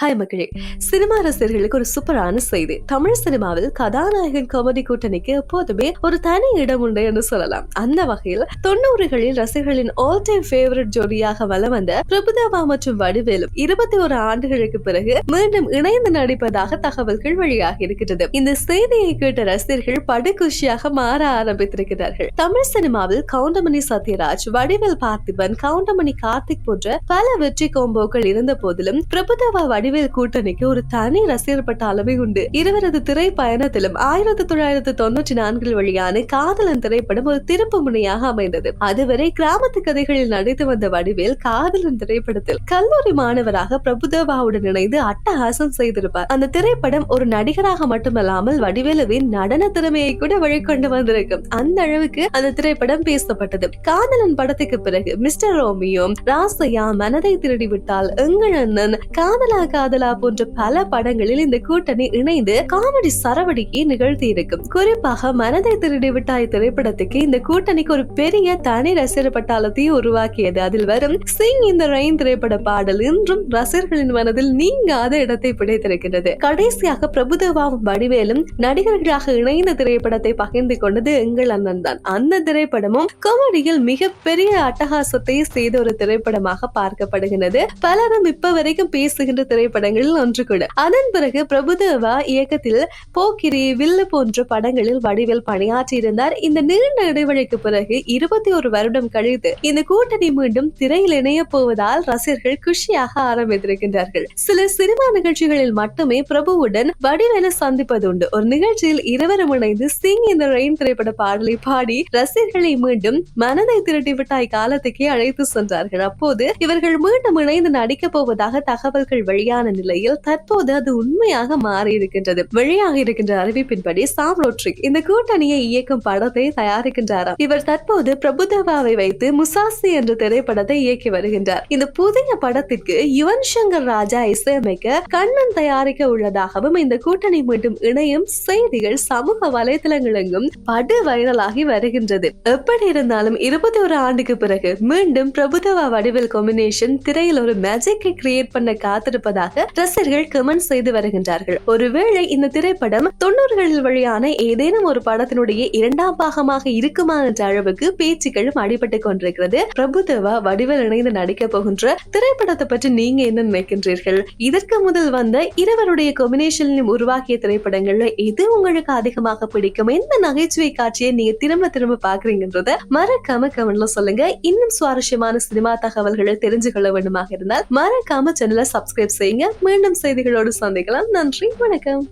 Hi மக்களே, cinema ரசிகர்களுக்கு ஒரு சூப்பரான செய்தி. தமிழ் சினிமாவில் கதாநாயகன் காமெடி கூட்டணிக்கு எப்போதுமே ஒரு தனி இடம் உண்டு என்று சொல்லலாம். அந்த வகையில் 90களில் ரசிகர்களின் ஆல் டைம் ஃபேவரட் ஜோடியாக வலம் வந்த பிரபுதேவா மற்றும் வடிவேலு 21 ஆண்டுகளுக்கு பிறகு மீண்டும் இணைந்து நடிப்பதாக தகவல்கள் வெளியாகி இருக்கிறது. இந்த செய்தியை கேட்ட ரசிகர்கள் படுகுஷியாக மாற ஆரம்பித்திருக்கிறார்கள். தமிழ் சினிமாவில் கவுண்டமணி சத்யராஜ், வடிவேல் பார்த்திபன், கவுண்டமணி கார்த்திக் போன்ற பல வெற்றி கோம்போக்கள் இருந்த போதிலும் பிரபுதேவா வடிவேல் கூட்டணிக்கு ஒரு தனி ரசிகர் பட்டாளமே உண்டு. இருவரது திரை பயணத்திலும் 1994 வெளியான காதலன் திரைப்படம் ஒரு திருப்பு முனையாக அமைந்தது. அதுவரை கிராமத்து கதைகளில் நடித்து வந்த வடிவேல் காதலன் திரைப்படத்தில் கல்லூரி மாணவராக பிரபுதேவாவுடன் இணைந்து அட்டகாசம் செய்திருப்பார். அந்த திரைப்படம் ஒரு நடிகராக மட்டுமல்லாமல் வடிவேலுவின் நடன திறமையை கூட வெளிக்கொண்டு வந்திருக்கும். அந்த அளவுக்கு அந்த திரைப்படம் பேசப்பட்டது. காதலன் படத்துக்கு பிறகு மிஸ்டர் ரோமியோ, ராசையா, மனதை திருடி விட்டால், எங்கள் அண்ணன், காதலா காதலா போன்ற பல படங்களில் இந்த கூட்டணி இணைந்து காமெடி சரவடியை நிகழ்த்தி இருக்கும். குறிப்பாக மனதை திருடி விட்டாய் திரைப்படத்துக்கு இந்த கூட்டணிக்கு ஒரு பெரிய தனி ரசிகர் பட்டாளத்தை உருவாக்கியது. அதில் வரும் சிங் இன் தி ரெயின் திரைப்பட பாடல் இன்றும் ரசிகர்களின் மனதில் நீங்காத இடத்தை பிடித்திருக்கிறது. கடைசியாக பிரபுதேவாவும் வடிவேலும் நடிகர்களாக இணைந்த திரைப்படத்தை பகிர்ந்து கொண்டது எங்கள் அண்ணன் தான். அந்த திரைப்படமும் காமெடியில் மிகப்பெரிய அட்டகாசத்தை செய்த ஒரு திரைப்படமாக பார்க்கப்படுகிறது. பலரும் இப்ப வரைக்கும் பேசுகின்ற திரைப்படங்களில் ஒன்று கூட. அதன் பிறகு பிரபுதேவா இயக்கத்தில் போக்கிரி, வில்லு போன்ற படங்களில் வடிவேல் பணியாற்றி இருந்தார். இந்த நீண்ட இடைவெளிக்கு பிறகு 21 வருடம் கழித்து இந்த கூட்டணி மீண்டும் திரையில் இணைய போவதால் ரசிகர்கள் குஷியாக ஆரம்பித்திருக்கின்றார்கள். சில சினிமா நிகழ்ச்சிகளில் மட்டுமே பிரபுவுடன் வடிவேலை சந்திப்பது உண்டு. ஒரு நிகழ்ச்சியில் இருவரும் இணைந்து சிங் இன் தி ரெயின் திரைப்பட பாடலை பாடி ரசிகர்களை மீண்டும் மனதை திருட்டி விட்டாய் காலத்துக்கே அழைத்து சென்றார்கள். அப்போது இவர்கள் மீண்டும் இணைந்து நடிக்க போவதாக தகவல்கள் வெளியான நிலையில் தற்போது அது உண்மையாக மாறி இருக்கின்றது. வெளியாக இருக்கின்ற அறிவிப்பின்படி சாம் ரோட்ரிக் இந்த கூட்டணியை இயக்கும் படத்தை தயாரிக்கின்றாராம். இவர் தற்போது பிரபுதேவாவை வைத்து முசாசி என்ற திரைப்படத்தை இயக்கி வருகின்றார். இந்த புதிய படத்திற்கு யுவன் சங்கர் ராஜா இசையமைக்க, கண்ணன் தயாரிக்க உள்ளதாகவும் இந்த கூட்டணி மீண்டும் இணையும் செய்திகள் சமூக வலைதளங்களெங்கும் படு வைரலாகி வருகின்றது. எப்படி இருந்தாலும் 21 ஆண்டுக்கு பிறகு மீண்டும் பிரபுதேவா வடிவேல் காம்பினேஷன் திரையில் ஒரு மேஜிக்கை கிரியேட் பண்ண காத்திருப்பதாக ரசிகர்கள் கமெண்ட் செய்து வருகின்றார்கள். ஒருவேளை இந்த திரைப்படம் 90களில் வெளியான ஏதேனும் ஒரு படத்தினுடைய இரண்டாம் பாகமாக இருக்குமா என்ற அளவுக்கு பேச்சுக்களும் அடிபட்டுக் கொண்டிருக்கிறது. பிரபுதேவா வடிவேல் இணைந்து நடிக்க போகின்ற திரைப்படத்தை பற்றி நீங்க என்ன நினைக்கின்றீர்கள்? இதற்கு முதல் வந்த இருவருடைய காம்பினேஷனிலும் உருவாக்கிய திரைப்படங்கள்ல எது உங்களுக்கு அதிகமாக பிடிக்கும்? எந்த நகைச்சுவை காட்சியை நீங்க திரும்ப பாக்குறீங்கன்றத மறக்காம கமெண்ட்ல சொல்லுங்க. இன்னும் சுவாரஸ்யமான சினிமா தகவல்களை தெரிஞ்சு கொள்ள வேண்டுமாக இருந்தால் மறக்காம சேனலை சப்ஸ்கிரைப் செய்யுங்க. மீண்டும் செய்திகளோடு சந்திக்கலாம். நன்றி, வணக்கம்.